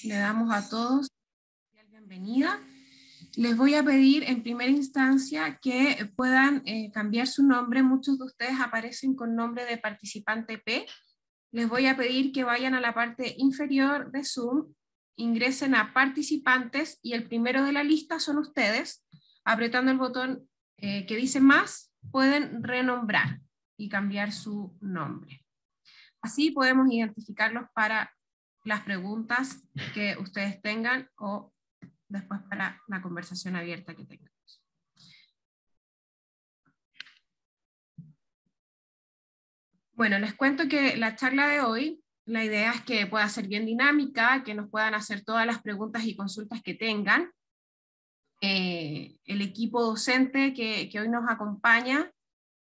Le damos a todos la bienvenida. Les voy a pedir en primera instancia que puedan cambiar su nombre. Muchos de ustedes aparecen con nombre de participante P. Les voy a pedir que vayan a la parte inferior de Zoom, ingresen a participantes y el primero de la lista son ustedes. Apretando el botón que dice más, pueden renombrar y cambiar su nombre. Así podemos identificarlos para las preguntas que ustedes tengan o después para la conversación abierta que tengamos. Bueno, les cuento que la charla de hoy, la idea es que pueda ser bien dinámica, que nos puedan hacer todas las preguntas y consultas que tengan. El equipo docente que hoy nos acompaña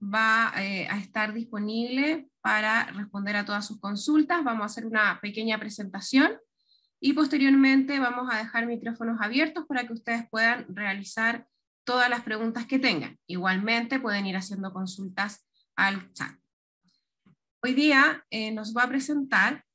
va a estar disponible para responder a todas sus consultas. Vamos a hacer una pequeña presentación y posteriormente vamos a dejar micrófonos abiertos para que ustedes puedan realizar todas las preguntas que tengan. Igualmente pueden ir haciendo consultas al chat. Hoy día nos va a presentar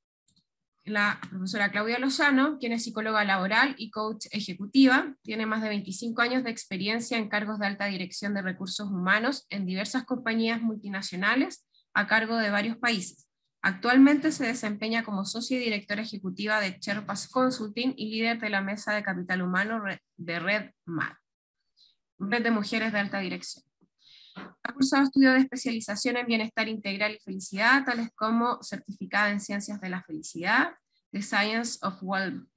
la profesora Claudia Lozano, quien es psicóloga laboral y coach ejecutiva. Tiene más de 25 años de experiencia en cargos de alta dirección de recursos humanos en diversas compañías multinacionales a cargo de varios países. Actualmente se desempeña como socia y directora ejecutiva de Sherpas Consulting y líder de la mesa de capital humano de Red MAD, Red de Mujeres de Alta Dirección. Ha cursado estudios de especialización en bienestar integral y felicidad, tales como certificada en ciencias de la felicidad, The Science of Well-Being,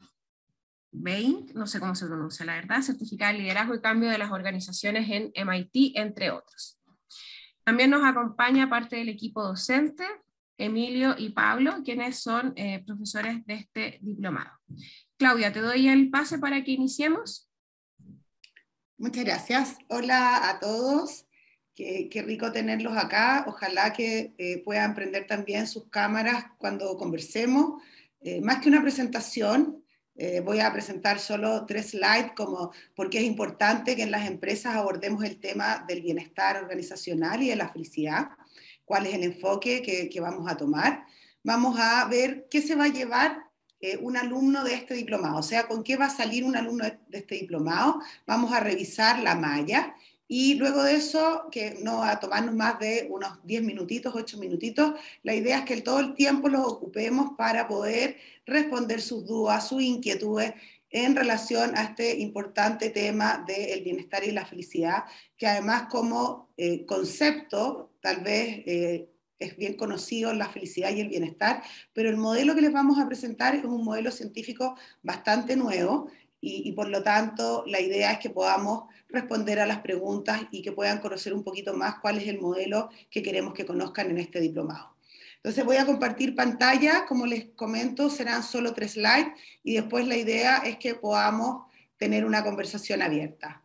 no sé cómo se pronuncia la verdad, certificada en liderazgo y cambio de las organizaciones en MIT, entre otros. También nos acompaña parte del equipo docente, Emilio y Pablo, quienes son profesores de este diplomado. Claudia, te doy el pase para que iniciemos. Muchas gracias. Hola a todos. Qué rico tenerlos acá. Ojalá que puedan prender también sus cámaras cuando conversemos. Más que una presentación, voy a presentar solo 3 slides, como porque es importante que en las empresas abordemos el tema del bienestar organizacional y de la felicidad. ¿Cuál es el enfoque que vamos a tomar? Vamos a ver qué se va a llevar un alumno de este diplomado, o sea, con qué va a salir un alumno de este diplomado. Vamos a revisar la malla y luego de eso, que no va a tomarnos más de unos 10 minutitos, 8 minutitos, la idea es que todo el tiempo lo ocupemos para poder responder sus dudas, sus inquietudes en relación a este importante tema del bienestar y la felicidad, que además como concepto, tal vez es bien conocido la felicidad y el bienestar, pero el modelo que les vamos a presentar es un modelo científico bastante nuevo y por lo tanto la idea es que podamos responder a las preguntas y que puedan conocer un poquito más cuál es el modelo que queremos que conozcan en este diplomado. Entonces voy a compartir pantalla, como les comento, serán solo 3 slides y después la idea es que podamos tener una conversación abierta.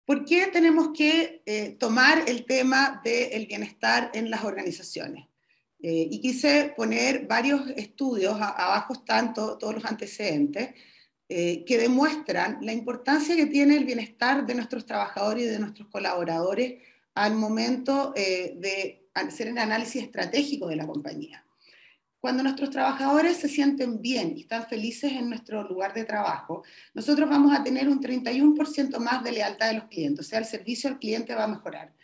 ¿Por qué tenemos que tomar el tema del bienestar en las organizaciones? Y quise poner varios estudios, abajo están todos los antecedentes, que demuestran la importancia que tiene el bienestar de nuestros trabajadores y de nuestros colaboradores al momento de hacer el análisis estratégico de la compañía. Cuando nuestros trabajadores se sienten bien y están felices en nuestro lugar de trabajo, nosotros vamos a tener un 31% más de lealtad de los clientes, o sea, el servicio al cliente va a mejorar.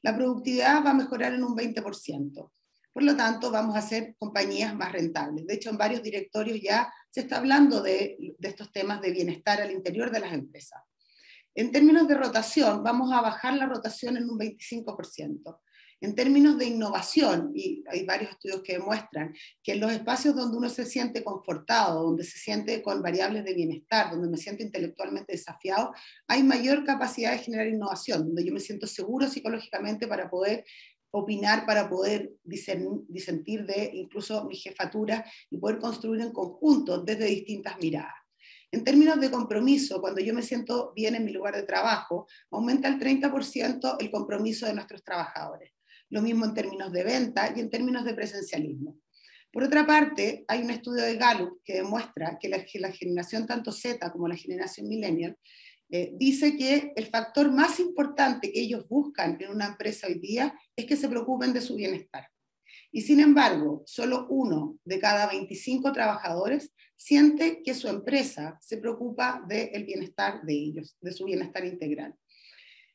La productividad va a mejorar en un 20%. Por lo tanto, vamos a hacer compañías más rentables. De hecho, en varios directorios ya se está hablando de estos temas de bienestar al interior de las empresas. En términos de rotación, vamos a bajar la rotación en un 25%. En términos de innovación, y hay varios estudios que demuestran que en los espacios donde uno se siente confortado, donde se siente con variables de bienestar, donde me siento intelectualmente desafiado, hay mayor capacidad de generar innovación, donde yo me siento seguro psicológicamente para poder opinar, para poder disentir de incluso mi jefatura y poder construir en conjunto desde distintas miradas. En términos de compromiso, cuando yo me siento bien en mi lugar de trabajo, aumenta el 30% el compromiso de nuestros trabajadores. Lo mismo en términos de venta y en términos de presencialismo. Por otra parte, hay un estudio de Gallup que demuestra que la generación tanto Z como la generación millennial dice que el factor más importante que ellos buscan en una empresa hoy día es que se preocupen de su bienestar. Y sin embargo, solo 1 de cada 25 trabajadores siente que su empresa se preocupa del bienestar de ellos, de su bienestar integral.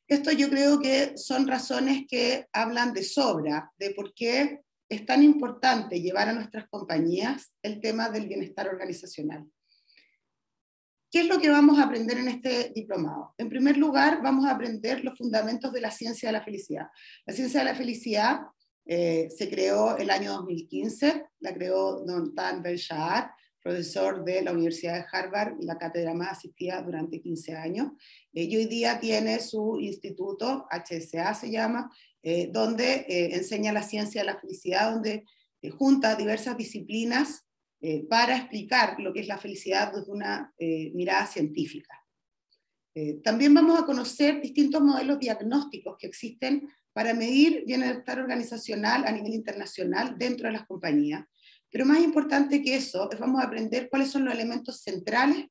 Esto yo creo que son razones que hablan de sobra de por qué es tan importante llevar a nuestras compañías el tema del bienestar organizacional. ¿Qué es lo que vamos a aprender en este diplomado? En primer lugar, vamos a aprender los fundamentos de la ciencia de la felicidad. La ciencia de la felicidad se creó el año 2015, la creó Don Tan Ben-Shahar, profesor de la Universidad de Harvard, la cátedra más asistida durante 15 años, y hoy día tiene su instituto, HSA se llama, donde enseña la ciencia de la felicidad, donde junta diversas disciplinas para explicar lo que es la felicidad desde una mirada científica. También vamos a conocer distintos modelos diagnósticos que existen para medir bienestar organizacional a nivel internacional dentro de las compañías. Pero más importante que eso, es vamos a aprender cuáles son los elementos centrales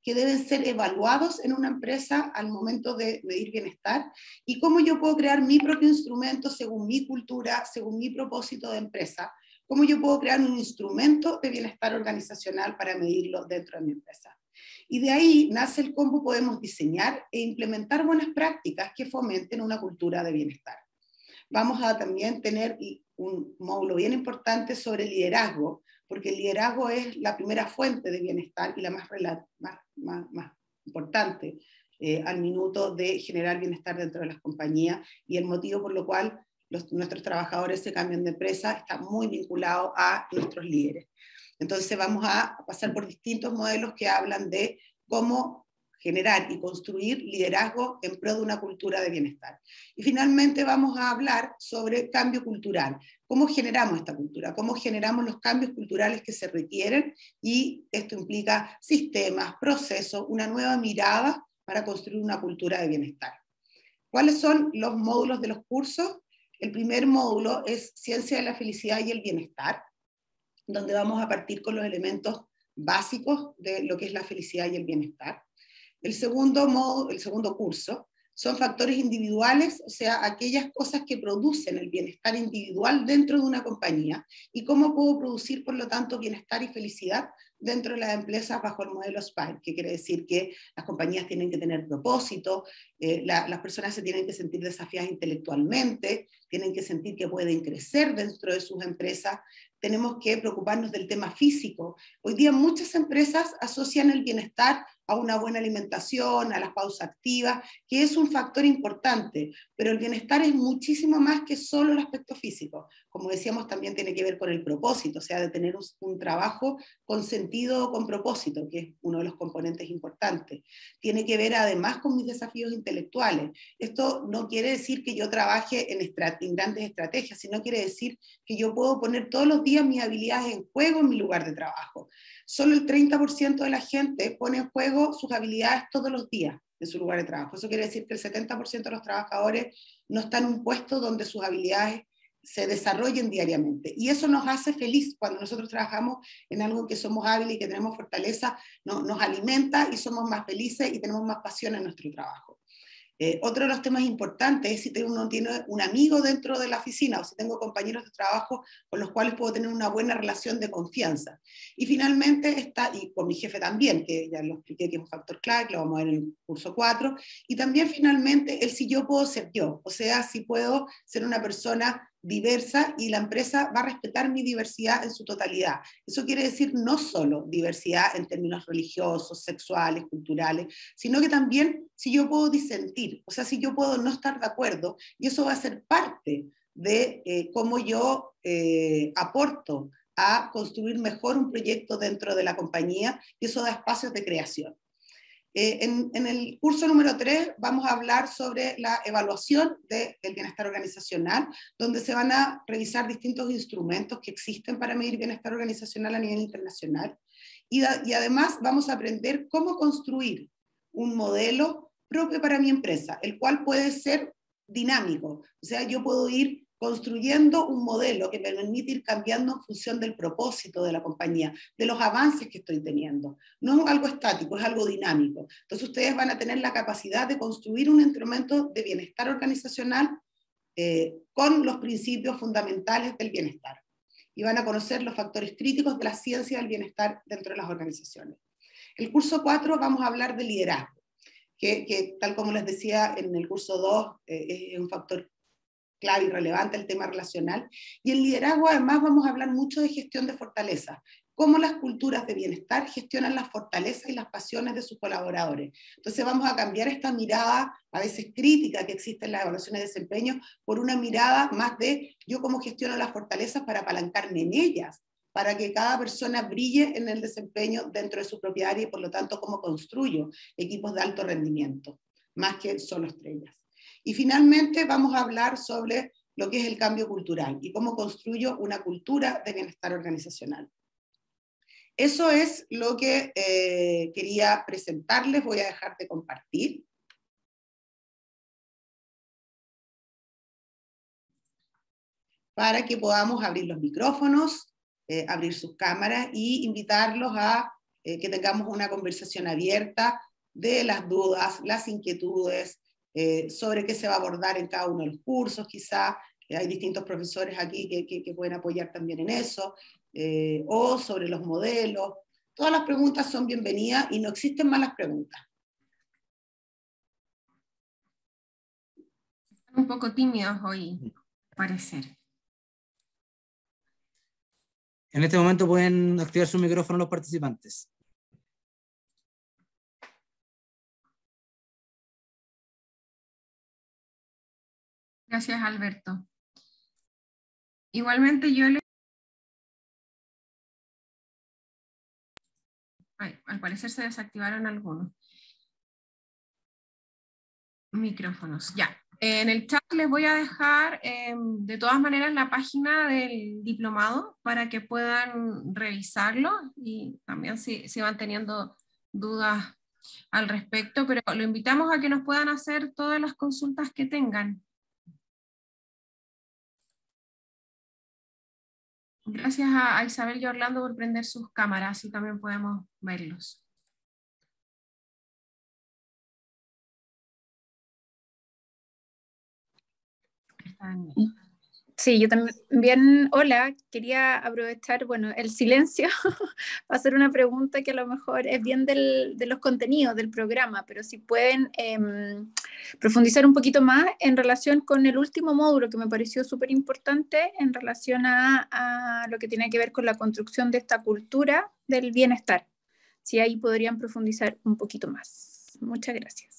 que deben ser evaluados en una empresa al momento de medir bienestar y cómo yo puedo crear mi propio instrumento según mi cultura, según mi propósito de empresa, cómo yo puedo crear un instrumento de bienestar organizacional para medirlo dentro de mi empresa. Y de ahí nace el cómo podemos diseñar e implementar buenas prácticas que fomenten una cultura de bienestar. Vamos a también tener un módulo bien importante sobre liderazgo, porque el liderazgo es la primera fuente de bienestar y la más importante al minuto de generar bienestar dentro de las compañías, y el motivo por lo cual nuestros trabajadores se cambian de empresa está muy vinculado a nuestros líderes. Entonces vamos a pasar por distintos modelos que hablan de cómo generar y construir liderazgo en pro de una cultura de bienestar. Y finalmente vamos a hablar sobre cambio cultural, cómo generamos esta cultura, cómo generamos los cambios culturales que se requieren, y esto implica sistemas, procesos, una nueva mirada para construir una cultura de bienestar. ¿Cuáles son los módulos de los cursos? El primer módulo es Ciencia de la Felicidad y el Bienestar, donde vamos a partir con los elementos básicos de lo que es la felicidad y el bienestar. El segundo curso son factores individuales, o sea, aquellas cosas que producen el bienestar individual dentro de una compañía, y cómo puedo producir, por lo tanto, bienestar y felicidad dentro de las empresas bajo el modelo SPIRE, que quiere decir que las compañías tienen que tener propósito, las personas se tienen que sentir desafiadas intelectualmente, tienen que sentir que pueden crecer dentro de sus empresas, tenemos que preocuparnos del tema físico. Hoy día muchas empresas asocian el bienestar a una buena alimentación, a las pausas activas, que es un factor importante, pero el bienestar es muchísimo más que solo el aspecto físico. Como decíamos, también tiene que ver con el propósito, o sea, de tener un trabajo con sentido, con propósito, que es uno de los componentes importantes. Tiene que ver además con mis desafíos intelectuales. Esto no quiere decir que yo trabaje en grandes estrategias, sino quiere decir que yo puedo poner todos los días mis habilidades en juego en mi lugar de trabajo. Solo el 30% de la gente pone en juego sus habilidades todos los días en su lugar de trabajo. Eso quiere decir que el 70% de los trabajadores no están en un puesto donde sus habilidades se desarrollen diariamente. Y eso nos hace feliz cuando nosotros trabajamos en algo que somos hábiles y que tenemos fortaleza, nos alimenta y somos más felices y tenemos más pasión en nuestro trabajo. Otro de los temas importantes es si uno tiene un amigo dentro de la oficina o si tengo compañeros de trabajo con los cuales puedo tener una buena relación de confianza. Y finalmente está, y con mi jefe también, que ya lo expliqué que es un factor clave, que lo vamos a ver en el curso 4, y también finalmente el si yo puedo ser yo, o sea, si puedo ser una persona diversa y la empresa va a respetar mi diversidad en su totalidad. Eso quiere decir no solo diversidad en términos religiosos, sexuales, culturales, sino que también si yo puedo disentir, o sea, si yo puedo no estar de acuerdo, y eso va a ser parte de cómo yo aporto a construir mejor un proyecto dentro de la compañía, y eso da espacios de creación. En el curso número 3 vamos a hablar sobre la evaluación del bienestar organizacional, donde se van a revisar distintos instrumentos que existen para medir bienestar organizacional a nivel internacional. Y además vamos a aprender cómo construir un modelo propio para mi empresa, el cual puede ser dinámico. O sea, yo puedo ir construyendo un modelo que me permite ir cambiando en función del propósito de la compañía, de los avances que estoy teniendo. No es algo estático, es algo dinámico. Entonces ustedes van a tener la capacidad de construir un instrumento de bienestar organizacional con los principios fundamentales del bienestar. y van a conocer los factores críticos de la ciencia del bienestar dentro de las organizaciones. El curso 4 vamos a hablar de liderazgo, que tal como les decía en el curso 2, es un factor clave y relevante el tema relacional. Y en liderazgo además vamos a hablar mucho de gestión de fortalezas, cómo las culturas de bienestar gestionan las fortalezas y las pasiones de sus colaboradores. Entonces vamos a cambiar esta mirada, a veces crítica, que existe en las evaluaciones de desempeño, por una mirada más de yo cómo gestiono las fortalezas para apalancarme en ellas, para que cada persona brille en el desempeño dentro de su propia área y por lo tanto cómo construyo equipos de alto rendimiento, más que solo estrellas. Y finalmente vamos a hablar sobre lo que es el cambio cultural y cómo construyo una cultura de bienestar organizacional. Eso es lo que quería presentarles. Voy a dejar de compartir. Para que podamos abrir los micrófonos, abrir sus cámaras y invitarlos a que tengamos una conversación abierta de las dudas, las inquietudes, sobre qué se va a abordar en cada uno de los cursos, quizá hay distintos profesores aquí que pueden apoyar también en eso, o sobre los modelos. Todas las preguntas son bienvenidas y no existen malas preguntas. Están un poco tímidos hoy, al parecer. En este momento pueden activar su micrófono los participantes. Gracias, Alberto. Igualmente yo le... Ay, al parecer se desactivaron algunos micrófonos. Ya. En el chat les voy a dejar de todas maneras la página del diplomado para que puedan revisarlo y también si van teniendo dudas al respecto, pero lo invitamos a que nos puedan hacer todas las consultas que tengan. Gracias a Isabel y Orlando por prender sus cámaras, así también podemos verlos. Sí, yo también, hola, quería aprovechar, bueno, el silencio para hacer una pregunta que a lo mejor es bien de los contenidos del programa, pero si pueden profundizar un poquito más en relación con el último módulo que me pareció súper importante en relación a lo que tiene que ver con la construcción de esta cultura del bienestar. Si ahí podrían profundizar un poquito más. Muchas gracias.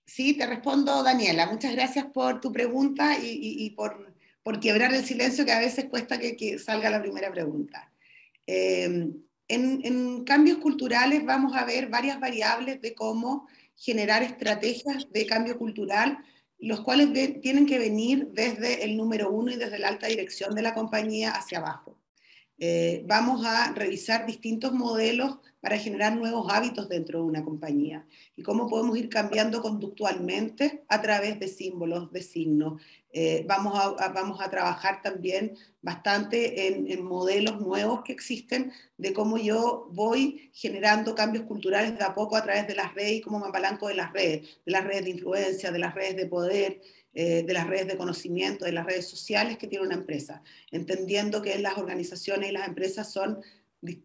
Sí, te respondo, Daniela. Muchas gracias por tu pregunta y por quebrar el silencio que a veces cuesta que salga la primera pregunta. En cambios culturales vamos a ver varias variables de cómo generar estrategias de cambio cultural, los cuales tienen que venir desde el número 1 y desde la alta dirección de la compañía hacia abajo. Vamos a revisar distintos modelos para generar nuevos hábitos dentro de una compañía y cómo podemos ir cambiando conductualmente a través de símbolos, de signos. Vamos a trabajar también bastante en modelos nuevos que existen de cómo yo voy generando cambios culturales de a poco a través de las redes y cómo me apalanco de las redes de influencia, de las redes de poder, de las redes de conocimiento, de las redes sociales que tiene una empresa, entendiendo que las organizaciones y las empresas son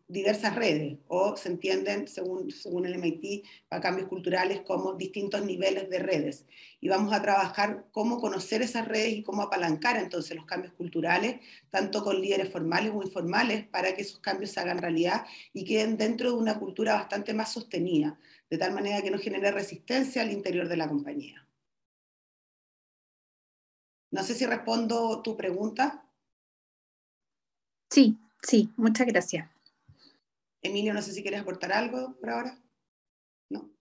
diversas redes, o se entienden, según el MIT, para cambios culturales, como distintos niveles de redes. Y vamos a trabajar cómo conocer esas redes y cómo apalancar entonces los cambios culturales, tanto con líderes formales o informales, para que esos cambios se hagan realidad y queden dentro de una cultura bastante más sostenida, de tal manera que no genere resistencia al interior de la compañía. No sé si respondo tu pregunta. Sí, muchas gracias. Emilio, no sé si quieres aportar algo por ahora. No.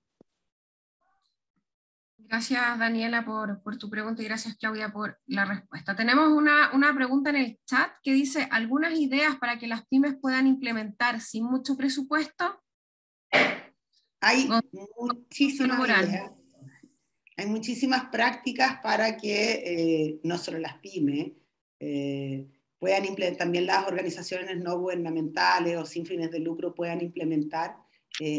Gracias, Daniela, por tu pregunta y gracias, Claudia, por la respuesta. Tenemos una pregunta en el chat que dice, ¿algunas ideas para que las pymes puedan implementar sin mucho presupuesto? Hay muchísimas ideas. Hay muchísimas prácticas para que no solo las pymes puedan implementar, también las organizaciones no gubernamentales o sin fines de lucro puedan implementar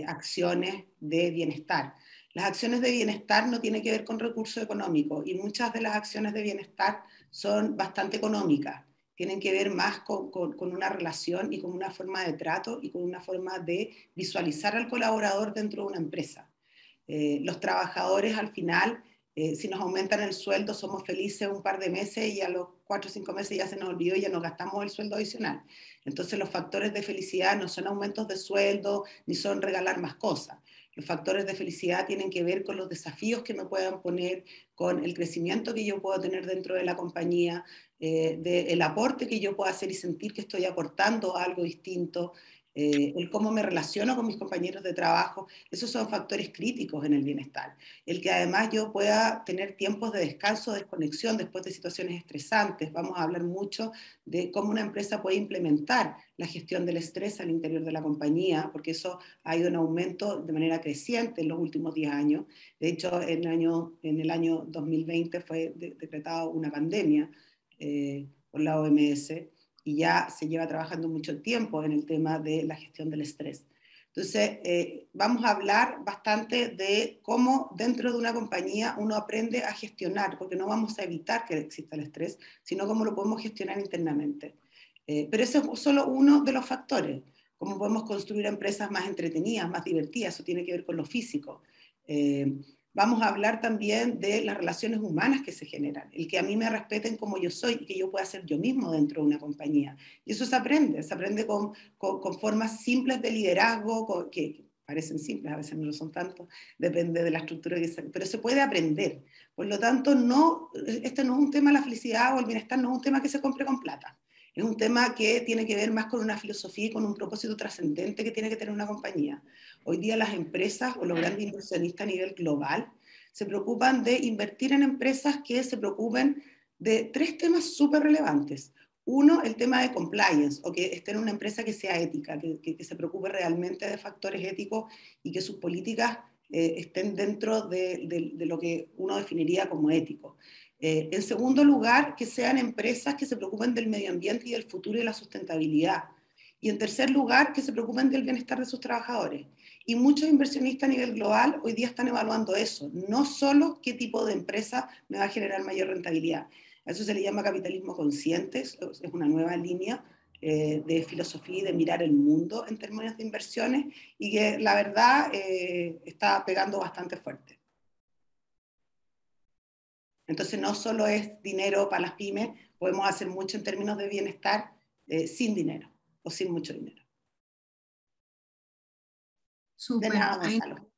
acciones de bienestar. Las acciones de bienestar no tienen que ver con recursos económicos y muchas de las acciones de bienestar son bastante económicas. Tienen que ver más con una relación y con una forma de trato y con una forma de visualizar al colaborador dentro de una empresa. Los trabajadores al final, si nos aumentan el sueldo, somos felices un par de meses y a los 4 o 5 meses ya se nos olvidó y ya nos gastamos el sueldo adicional. Entonces los factores de felicidad no son aumentos de sueldo ni son regalar más cosas. Los factores de felicidad tienen que ver con los desafíos que me puedan poner, con el crecimiento que yo puedo tener dentro de la compañía, del aporte que yo pueda hacer y sentir que estoy aportando algo distinto, el cómo me relaciono con mis compañeros de trabajo. Esos son factores críticos en el bienestar. El que además yo pueda tener tiempos de descanso, desconexión después de situaciones estresantes. Vamos a hablar mucho de cómo una empresa puede implementar la gestión del estrés al interior de la compañía, porque eso ha ido en aumento de manera creciente en los últimos 10 años. De hecho, en el año 2020 fue decretada una pandemia por la OMS, y ya se lleva trabajando mucho tiempo en el tema de la gestión del estrés. Entonces, vamos a hablar bastante de cómo dentro de una compañía uno aprende a gestionar, porque no vamos a evitar que exista el estrés, sino cómo lo podemos gestionar internamente. Pero ese es solo uno de los factores. Cómo podemos construir empresas más entretenidas, más divertidas, eso tiene que ver con lo físico. Vamos a hablar también de las relaciones humanas que se generan, el que a mí me respeten como yo soy y que yo pueda ser yo mismo dentro de una compañía. Y eso se aprende con formas simples de liderazgo, que parecen simples, a veces no lo son tanto, depende de la estructura, pero se puede aprender. Por lo tanto, este no es un tema, la felicidad o el bienestar no es un tema que se compre con plata. Es un tema que tiene que ver más con una filosofía y con un propósito trascendente que tiene que tener una compañía. Hoy día las empresas o los grandes inversionistas a nivel global se preocupan de invertir en empresas que se preocupen de 3 temas súper relevantes. Uno, el tema de compliance, o que esté en una empresa que sea ética, que se preocupe realmente de factores éticos y que sus políticas estén dentro de lo que uno definiría como ético. En segundo lugar, que sean empresas que se preocupen del medio ambiente y del futuro y la sustentabilidad. Y en tercer lugar, que se preocupen del bienestar de sus trabajadores. Y muchos inversionistas a nivel global hoy día están evaluando eso, no solo qué tipo de empresa me va a generar mayor rentabilidad. A eso se le llama capitalismo consciente, es una nueva línea de filosofía y de mirar el mundo en términos de inversiones y que la verdad está pegando bastante fuerte. Entonces no solo es dinero para las pymes, podemos hacer mucho en términos de bienestar sin dinero o sin mucho dinero. Súper. De nada, Gonzalo.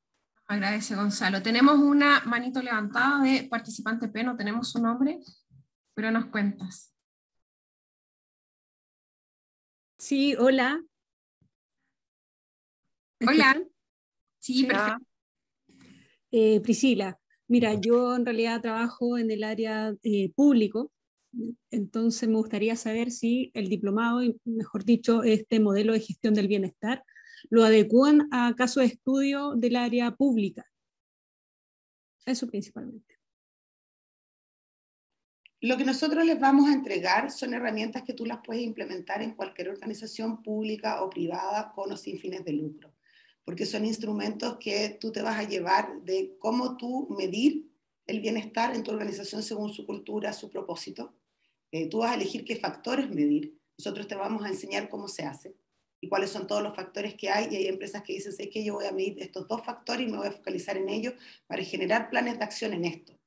Agradece, Gonzalo. Tenemos una manito levantada de participante P, no tenemos su nombre, pero nos cuentas. Sí, hola. ¿Me Hola. escuchan? Sí, perfecto. Priscila, mira, yo en realidad trabajo en el área público, entonces me gustaría saber si el diplomado, y mejor dicho, este modelo de gestión del bienestar, lo adecúan a casos de estudio del área pública. Eso principalmente. Lo que nosotros les vamos a entregar son herramientas que tú las puedes implementar en cualquier organización pública o privada con o sin fines de lucro, porque son instrumentos que tú te vas a llevar de cómo tú medir el bienestar en tu organización según su cultura, su propósito. Tú vas a elegir qué factores medir. Nosotros te vamos a enseñar cómo se hace y cuáles son todos los factores que hay, y hay empresas que dicen, sé que yo voy a medir estos 2 factores y me voy a focalizar en ellos para generar planes de acción en esto.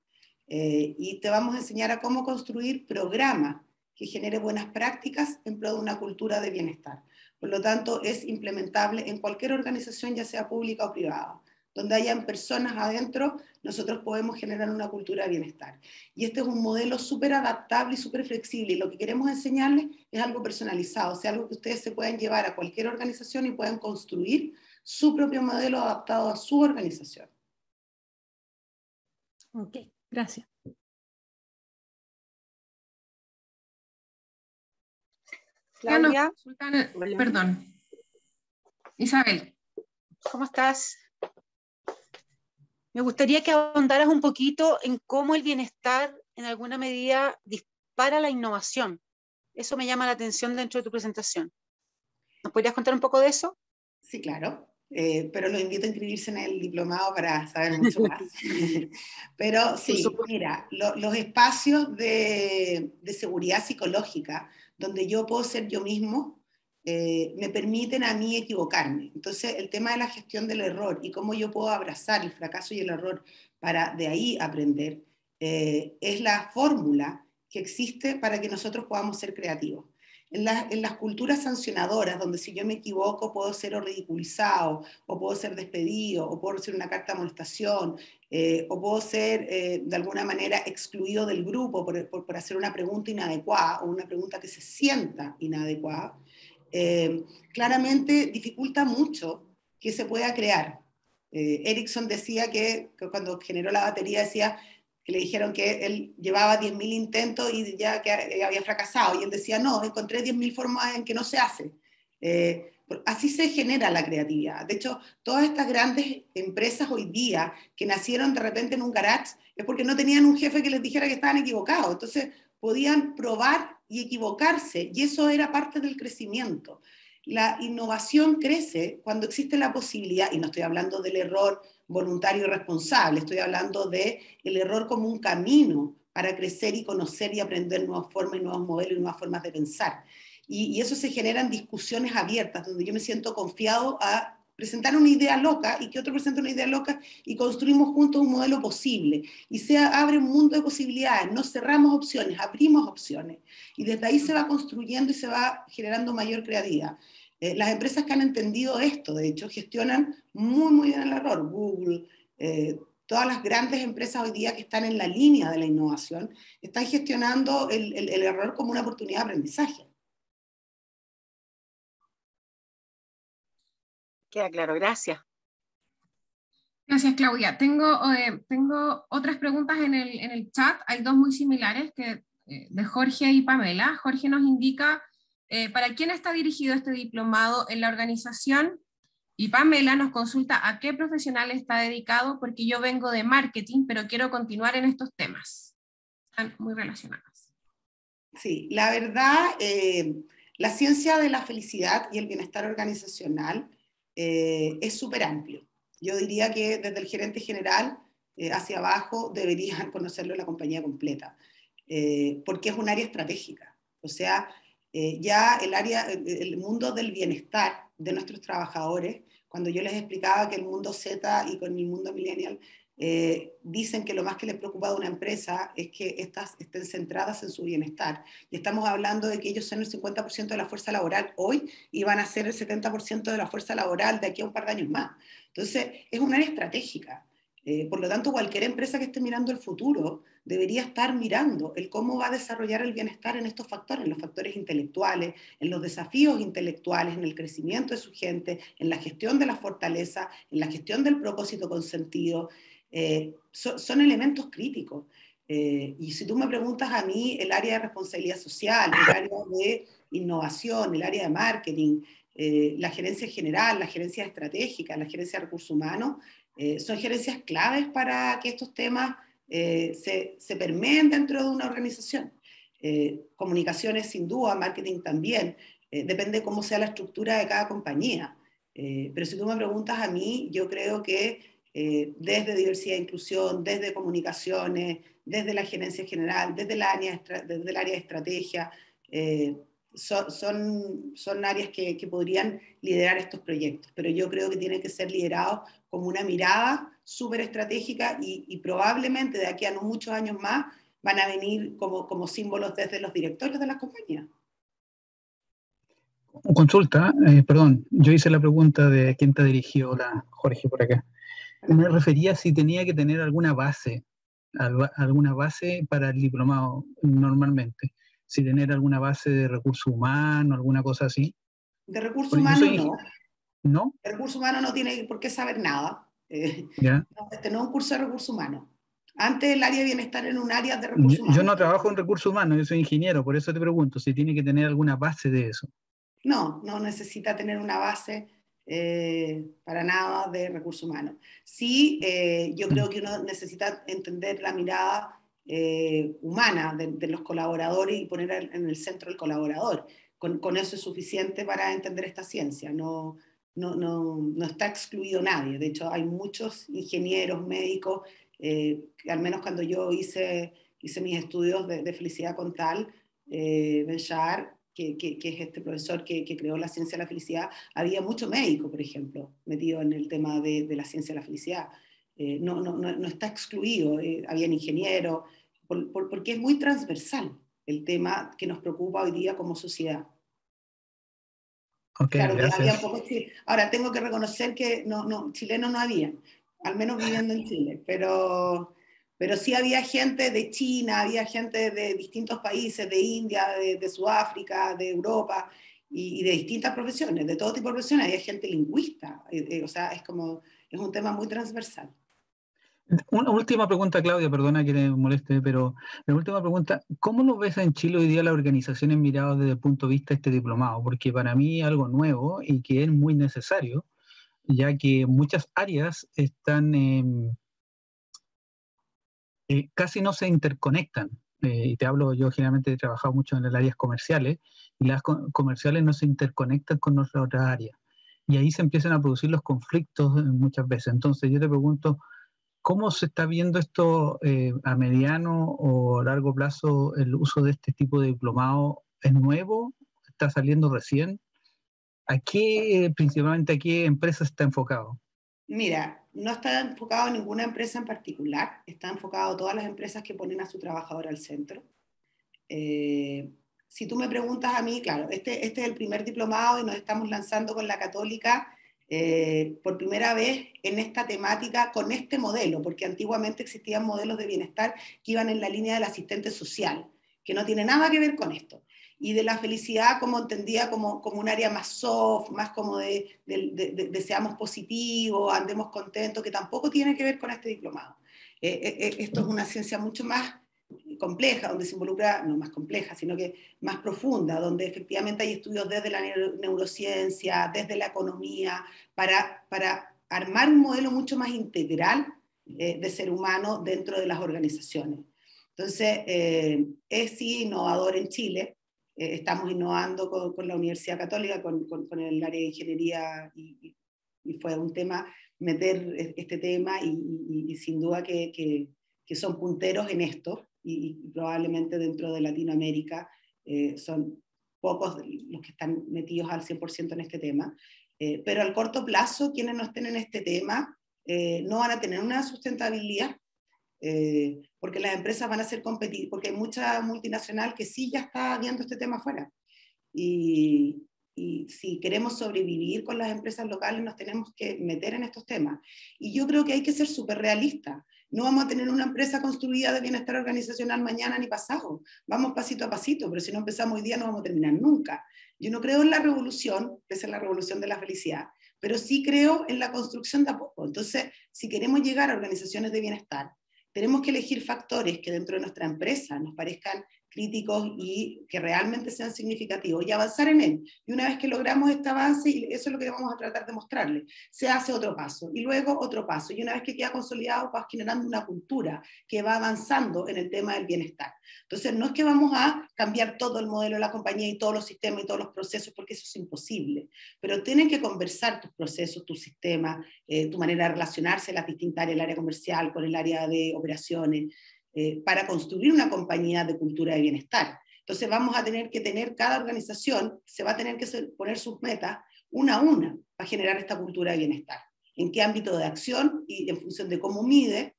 Y te vamos a enseñar a cómo construir programas que genere buenas prácticas en pro de una cultura de bienestar. Por lo tanto, es implementable en cualquier organización, ya sea pública o privada. Donde hayan personas adentro, nosotros podemos generar una cultura de bienestar. Y este es un modelo súper adaptable y súper flexible. Y lo que queremos enseñarles es algo personalizado, o sea, algo que ustedes se puedan llevar a cualquier organización y puedan construir su propio modelo adaptado a su organización. Ok, gracias. Claudia, Perdón. Isabel. ¿Cómo estás? Me gustaría que ahondaras un poquito en cómo el bienestar en alguna medida dispara la innovación. Eso me llama la atención dentro de tu presentación. ¿Nos podrías contar un poco de eso? Sí, claro. pero los invito a inscribirse en el diplomado para saber mucho más. Pero sí, mira, los espacios de seguridad psicológica, donde yo puedo ser yo mismo, me permiten a mí equivocarme. Entonces, el tema de la gestión del error y cómo yo puedo abrazar el fracaso y el error para de ahí aprender, es la fórmula que existe para que nosotros podamos ser creativos. En las culturas sancionadoras, donde si yo me equivoco puedo ser o ridiculizado, o puedo ser despedido, o puedo recibir una carta de amonestación, o puedo ser de alguna manera excluido del grupo por hacer una pregunta inadecuada o una pregunta que se sienta inadecuada, claramente dificulta mucho que se pueda crear. Ericsson decía que cuando generó la batería decía que le dijeron que él llevaba 10.000 intentos y ya que había fracasado, y él decía, no, encontré 10.000 formas en que no se hace. Así se genera la creatividad. De hecho, todas estas grandes empresas hoy día que nacieron de repente en un garage es porque no tenían un jefe que les dijera que estaban equivocados. Entonces podían probar y equivocarse, y eso era parte del crecimiento. La innovación crece cuando existe la posibilidad, y no estoy hablando del error voluntario y responsable, estoy hablando del error como un camino para crecer y conocer y aprender nuevas formas y nuevos modelos y nuevas formas de pensar. Y eso se genera en discusiones abiertas, donde yo me siento confiado a presentar una idea loca y que otro presente una idea loca y construimos juntos un modelo posible. Y se abre un mundo de posibilidades, no cerramos opciones, abrimos opciones. Y desde ahí se va construyendo y se va generando mayor creatividad. Las empresas que han entendido esto, de hecho, gestionan muy, muy bien el error. Google, todas las grandes empresas hoy día que están en la línea de la innovación, están gestionando el error como una oportunidad de aprendizaje. Queda claro, gracias. Gracias, Claudia. Tengo otras preguntas en el chat. Hay dos muy similares de Jorge y Pamela. Jorge nos indica para quién está dirigido este diplomado en la organización, y Pamela nos consulta a qué profesional está dedicado, porque yo vengo de marketing, pero quiero continuar en estos temas. Están muy relacionados. Sí, la verdad, la ciencia de la felicidad y el bienestar organizacional es súper amplio. Yo diría que desde el gerente general hacia abajo deberían conocerlo la compañía completa, porque es un área estratégica. O sea, ya el mundo del bienestar de nuestros trabajadores, cuando yo les explicaba que el mundo Z y con el mundo millennial dicen que lo más que les preocupa de una empresa es que estas estén centradas en su bienestar. Y estamos hablando de que ellos son el 50% de la fuerza laboral hoy y van a ser el 70% de la fuerza laboral de aquí a un par de años más. Entonces, es un área estratégica. Por lo tanto, cualquier empresa que esté mirando el futuro debería estar mirando el cómo va a desarrollar el bienestar en estos factores, en los factores intelectuales, en los desafíos intelectuales, en el crecimiento de su gente, en la gestión de la fortaleza, en la gestión del propósito con sentido. Son elementos críticos. Y si tú me preguntas a mí, el área de responsabilidad social, el área de innovación, el área de marketing, la gerencia general, la gerencia estratégica, la gerencia de recursos humanos, son gerencias claves para que estos temas se permeen dentro de una organización. Comunicaciones sin duda, marketing también, depende cómo sea la estructura de cada compañía. Pero si tú me preguntas a mí, yo creo que desde diversidad e inclusión, desde comunicaciones, desde la gerencia general, desde el área de estrategia, son áreas que podrían liderar estos proyectos, pero yo creo que tienen que ser liderados como una mirada súper estratégica y probablemente de aquí a no muchos años más van a venir como símbolos desde los directorios de las compañías. Consulta, perdón, yo hice la pregunta de quién te dirigió, Jorge, por acá. Me refería si tenía que tener alguna base para el diplomado normalmente, si tener alguna base de recursos humanos, alguna cosa así. De recursos humanos no. ¿No? De recursos humanos no tiene por qué saber nada. ¿Ya? Este no es un curso de recursos humanos. Antes el área de bienestar era un área de recursos humanos. Yo no trabajo en recursos humanos, yo soy ingeniero, por eso te pregunto si tiene que tener alguna base de eso. No necesita tener una base para nada de recursos humanos. Sí, yo creo que uno necesita entender la mirada humana de los colaboradores y poner en el centro el colaborador. Con eso es suficiente para entender esta ciencia. No no está excluido nadie. De hecho, hay muchos ingenieros, médicos, al menos cuando yo hice mis estudios de felicidad con Tal, Ben Shahar, que es este profesor que creó la ciencia de la felicidad, había mucho médico, por ejemplo, metido en el tema de la ciencia de la felicidad. No está excluido, habían ingenieros, porque es muy transversal el tema que nos preocupa hoy día como sociedad. Okay, claro, gracias. que había pocos chilenos. Ahora, tengo que reconocer que chilenos no había, al menos viviendo en Chile, pero sí había gente de China, había gente de distintos países, de India, de Sudáfrica, de Europa, y de distintas profesiones, de todo tipo de profesiones. Había gente lingüista, o sea, es un tema muy transversal. Una última pregunta, Claudia, perdona que te moleste, pero la última pregunta, ¿cómo lo ves en Chile hoy día las organizaciones miradas desde el punto de vista de este diplomado? Porque para mí es algo nuevo y que es muy necesario, ya que muchas áreas están casi no se interconectan. Y te hablo, yo generalmente he trabajado mucho en las áreas comerciales, y las comerciales no se interconectan con nuestras otras áreas. Y ahí se empiezan a producir los conflictos muchas veces. Entonces yo te pregunto, ¿cómo se está viendo esto a mediano o largo plazo, el uso de este tipo de diplomado? ¿Es nuevo? ¿Está saliendo recién? Principalmente a qué empresa está enfocado? Mira, no está enfocado en ninguna empresa en particular, está enfocado a todas las empresas que ponen a su trabajador al centro. Si tú me preguntas a mí, claro, este es el primer diplomado y nos estamos lanzando con la Católica por primera vez en esta temática con este modelo, porque antiguamente existían modelos de bienestar que iban en la línea del asistente social, que no tiene nada que ver con esto, y de la felicidad como entendía como un área más soft, más como de seamos positivos, andemos contentos, que tampoco tiene que ver con este diplomado. Esto es una ciencia mucho más compleja, donde se involucra, no más compleja, sino que más profunda, donde efectivamente hay estudios desde la neurociencia, desde la economía, para armar un modelo mucho más integral de ser humano dentro de las organizaciones. Entonces, es sí innovador en Chile. Estamos innovando con la Universidad Católica, con el área de ingeniería, y fue un tema meter este tema, y sin duda que son punteros en esto, y probablemente dentro de Latinoamérica son pocos los que están metidos al 100% en este tema, pero al corto plazo quienes no estén en este tema no van a tener una sustentabilidad, porque las empresas van a ser competitivas, porque hay mucha multinacional que sí ya está viendo este tema afuera, y si queremos sobrevivir con las empresas locales nos tenemos que meter en estos temas. Y yo creo que hay que ser súper realistas. No vamos a tener una empresa construida de bienestar organizacional mañana ni pasado. Vamos pasito a pasito, pero si no empezamos hoy día no vamos a terminar nunca. Yo no creo en la revolución, que es la revolución de la felicidad, pero sí creo en la construcción de a poco. Entonces, si queremos llegar a organizaciones de bienestar, tenemos que elegir factores que dentro de nuestra empresa nos parezcan críticos y que realmente sean significativos, y avanzar en él. Y una vez que logramos este avance, y eso es lo que vamos a tratar de mostrarle, se hace otro paso, y luego otro paso, y una vez que queda consolidado, vas generando una cultura que va avanzando en el tema del bienestar. Entonces, no es que vamos a cambiar todo el modelo de la compañía y todos los sistemas y todos los procesos, porque eso es imposible, pero tienen que conversar tus procesos, tus sistemas, tu manera de relacionarse, las distintas áreas, el área comercial con el área de operaciones, para construir una compañía de cultura de bienestar. Entonces vamos a tener que tener, cada organización se va a tener que poner sus metas una a una para generar esta cultura de bienestar. En qué ámbito de acción y en función de cómo mide,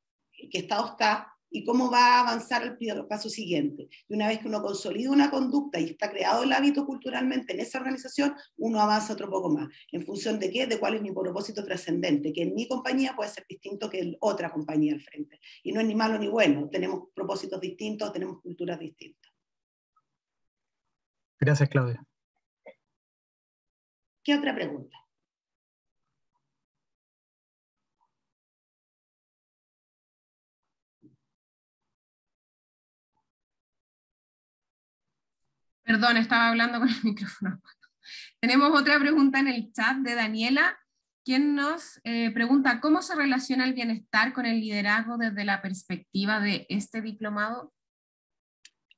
qué estado está y cómo va a avanzar el paso siguiente. Y una vez que uno consolida una conducta y está creado el hábito culturalmente en esa organización, uno avanza otro poco más. ¿En función de qué? De cuál es mi propósito trascendente, que en mi compañía puede ser distinto que en otra compañía al frente. Y no es ni malo ni bueno, tenemos propósitos distintos, tenemos culturas distintas. Gracias, Claudia. ¿Qué otra pregunta? Perdón, estaba hablando con el micrófono. Tenemos otra pregunta en el chat de Daniela, quien nos pregunta, ¿cómo se relaciona el bienestar con el liderazgo desde la perspectiva de este diplomado?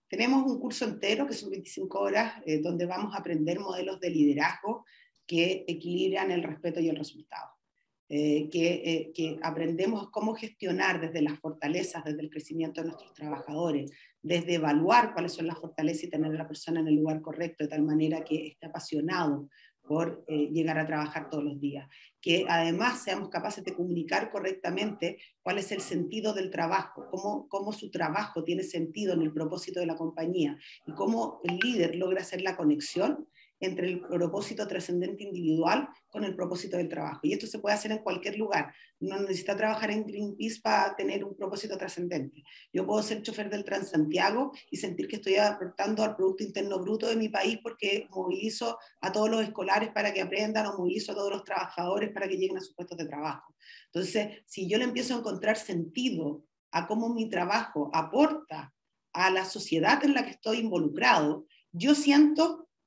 Tenemos un curso entero, que son 25 horas, donde vamos a aprender modelos de liderazgo que equilibran el respeto y el resultado. Que aprendemos cómo gestionar desde las fortalezas, desde el crecimiento de nuestros trabajadores, desde evaluar cuáles son las fortalezas y tener a la persona en el lugar correcto, de tal manera que esté apasionado por llegar a trabajar todos los días. Que además seamos capaces de comunicar correctamente cuál es el sentido del trabajo, cómo su trabajo tiene sentido en el propósito de la compañía, y cómo el líder logra hacer la conexión entre el propósito trascendente individual con el propósito del trabajo. Y esto se puede hacer en cualquier lugar. No necesita trabajar en Greenpeace para tener un propósito trascendente. Yo puedo ser chofer del Transantiago y sentir que estoy aportando al Producto Interno Bruto de mi país porque movilizo a todos los escolares para que aprendan, o movilizo a todos los trabajadores para que lleguen a sus puestos de trabajo. Entonces, si yo le empiezo a encontrar sentido a cómo mi trabajo aporta a la sociedad en la que estoy involucrado, yo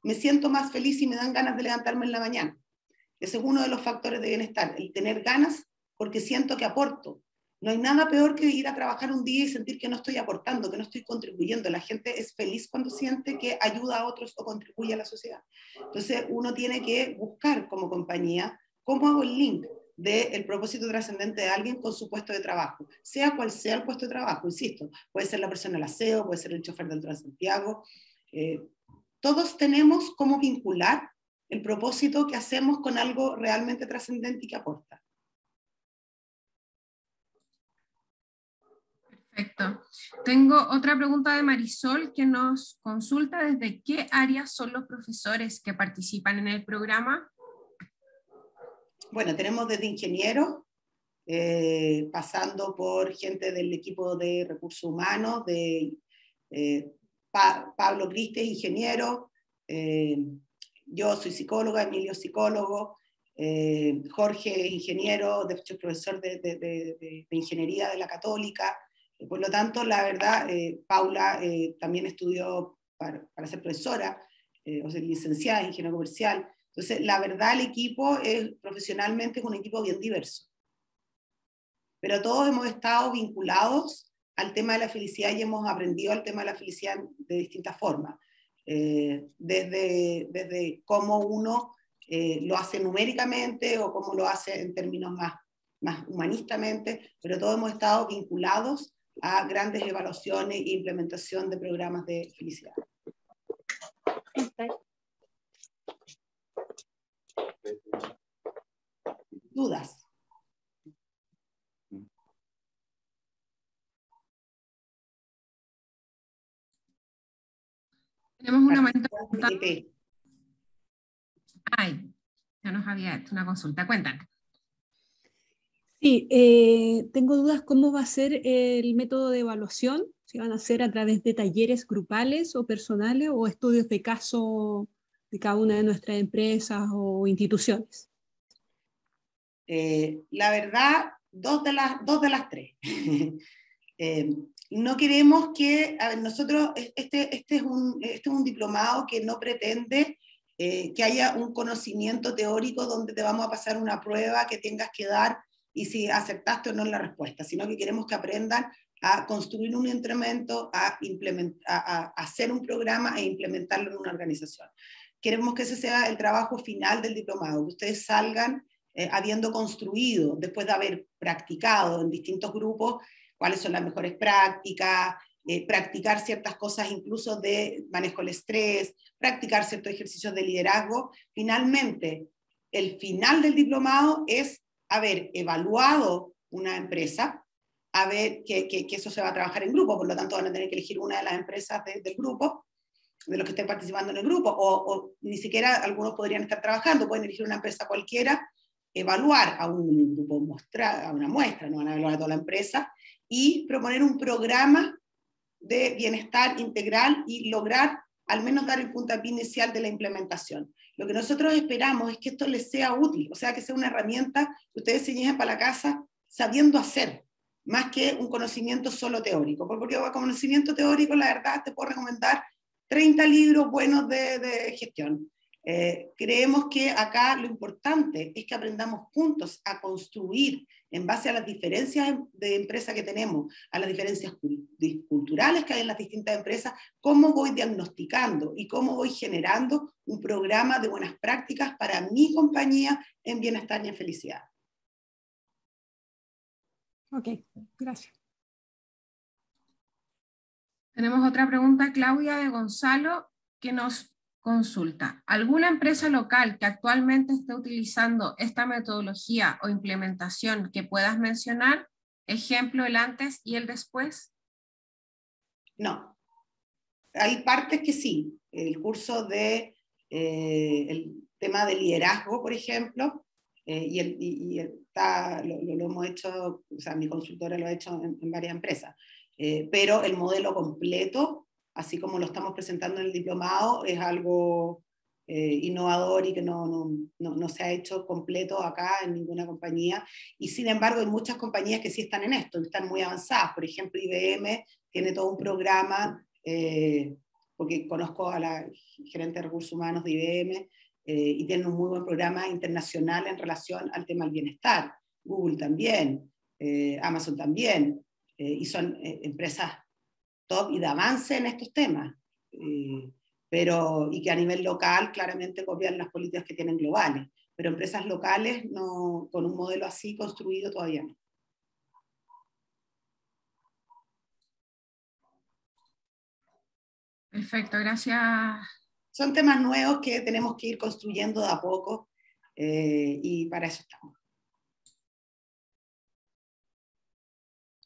me siento más feliz y me dan ganas de levantarme en la mañana. Ese es uno de los factores de bienestar, el tener ganas porque siento que aporto. No hay nada peor que ir a trabajar un día y sentir que no estoy aportando, que no estoy contribuyendo. La gente es feliz cuando siente que ayuda a otros o contribuye a la sociedad. Entonces uno tiene que buscar como compañía cómo hago el link del propósito trascendente de alguien con su puesto de trabajo, sea cual sea el puesto de trabajo, insisto, puede ser la persona del aseo, puede ser el chofer del Transantiago. Todos tenemos cómo vincular el propósito que hacemos con algo realmente trascendente y que aporta. Perfecto. Tengo otra pregunta de Marisol que nos consulta desde qué áreas son los profesores que participan en el programa. Bueno, tenemos desde ingenieros, pasando por gente del equipo de recursos humanos, de Pablo Cristes, ingeniero, yo soy psicóloga, Emilio psicólogo, Jorge ingeniero, de hecho profesor de ingeniería de la Católica. Por lo tanto, la verdad, Paula también estudió para ser profesora, o sea, licenciada en ingeniería comercial. Entonces, la verdad, el equipo profesionalmente es un equipo bien diverso. Pero todos hemos estado vinculados al tema de la felicidad y hemos aprendido al tema de la felicidad de distintas formas. Desde cómo uno lo hace numéricamente o cómo lo hace en términos más humanistamente, pero todos hemos estado vinculados a grandes evaluaciones e implementación de programas de felicidad. ¿Dudas? Tenemos una manita. Ay, ya nos había hecho una consulta. Cuéntanos. Sí, tengo dudas cómo va a ser el método de evaluación, si van a ser a través de talleres grupales o personales o estudios de caso de cada una de nuestras empresas o instituciones. La verdad, dos de las tres. No queremos que, a ver, nosotros, este es un diplomado que no pretende que haya un conocimiento teórico donde te vamos a pasar una prueba que tengas que dar y si aceptaste o no la respuesta, sino que queremos que aprendan a construir un instrumento, a hacer un programa e implementarlo en una organización. Queremos que ese sea el trabajo final del diplomado, que ustedes salgan habiendo construido, después de haber practicado en distintos grupos, cuáles son las mejores prácticas, practicar ciertas cosas incluso de manejo del estrés, practicar ciertos ejercicios de liderazgo. Finalmente, el final del diplomado es haber evaluado una empresa, a ver que eso se va a trabajar en grupo, por lo tanto van a tener que elegir una de las empresas del grupo, de los que estén participando en el grupo, o ni siquiera algunos podrían estar trabajando, pueden elegir una empresa cualquiera, evaluar a un grupo, a una muestra, no van a evaluar a toda la empresa, y proponer un programa de bienestar integral y lograr al menos dar el puntapié inicial de la implementación. Lo que nosotros esperamos es que esto les sea útil, o sea, que sea una herramienta que ustedes se lleven para la casa sabiendo hacer, más que un conocimiento solo teórico. Porque con conocimiento teórico, la verdad, te puedo recomendar 30 libros buenos de gestión. Creemos que acá lo importante es que aprendamos juntos a construir en base a las diferencias de empresa que tenemos, a las diferencias culturales que hay en las distintas empresas, cómo voy diagnosticando y cómo voy generando un programa de buenas prácticas para mi compañía en bienestar y en felicidad. Ok, gracias. Tenemos otra pregunta, Claudia de Gonzalo, que nos consulta. ¿Alguna empresa local que actualmente esté utilizando esta metodología o implementación que puedas mencionar? Ejemplo, el antes y el después. No. Hay partes que sí. El curso de el tema de liderazgo, por ejemplo, lo hemos hecho, o sea, mi consultora lo ha hecho en varias empresas, pero el modelo completo, así como lo estamos presentando en el diplomado, es algo innovador y que no se ha hecho completo acá en ninguna compañía, y sin embargo hay muchas compañías que sí están en esto, están muy avanzadas. Por ejemplo, IBM tiene todo un programa, porque conozco a la gerente de recursos humanos de IBM, y tienen un muy buen programa internacional en relación al tema del bienestar. Google también, Amazon también, y son empresas top y de avance en estos temas, y que a nivel local claramente copian las políticas que tienen globales, pero empresas locales no, con un modelo así construido todavía no. Perfecto, gracias. Son temas nuevos que tenemos que ir construyendo de a poco, y para eso estamos.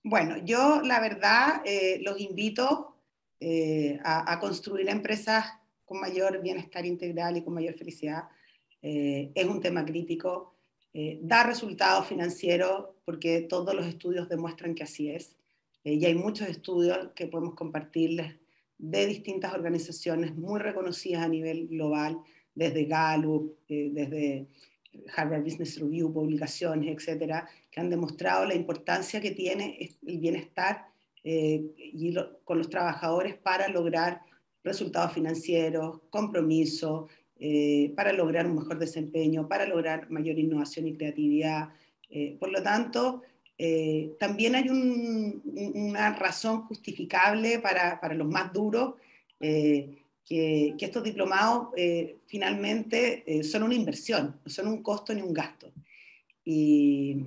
Bueno, yo la verdad los invito a construir empresas con mayor bienestar integral y con mayor felicidad. Es un tema crítico, da resultados financieros porque todos los estudios demuestran que así es, y hay muchos estudios que podemos compartirles de distintas organizaciones muy reconocidas a nivel global, desde Gallup, desde Harvard Business Review, publicaciones, etcétera, que han demostrado la importancia que tiene el bienestar con los trabajadores para lograr resultados financieros, compromiso, para lograr un mejor desempeño, para lograr mayor innovación y creatividad. Por lo tanto, también hay una razón justificable para los más duros, que estos diplomados finalmente son una inversión, no son un costo ni un gasto. Y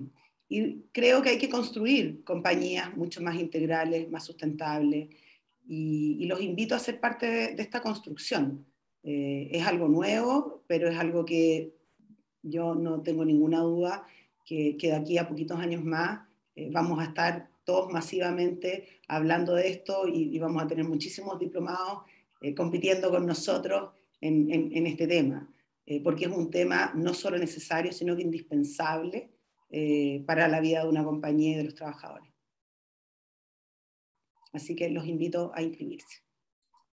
creo que hay que construir compañías mucho más integrales, más sustentables, y los invito a ser parte de esta construcción. Es algo nuevo, pero es algo que yo no tengo ninguna duda que de aquí a poquitos años más vamos a estar todos masivamente hablando de esto, y vamos a tener muchísimos diplomados compitiendo con nosotros en este tema, porque es un tema no solo necesario, sino que indispensable para la vida de una compañía y de los trabajadores. Así que los invito a inscribirse.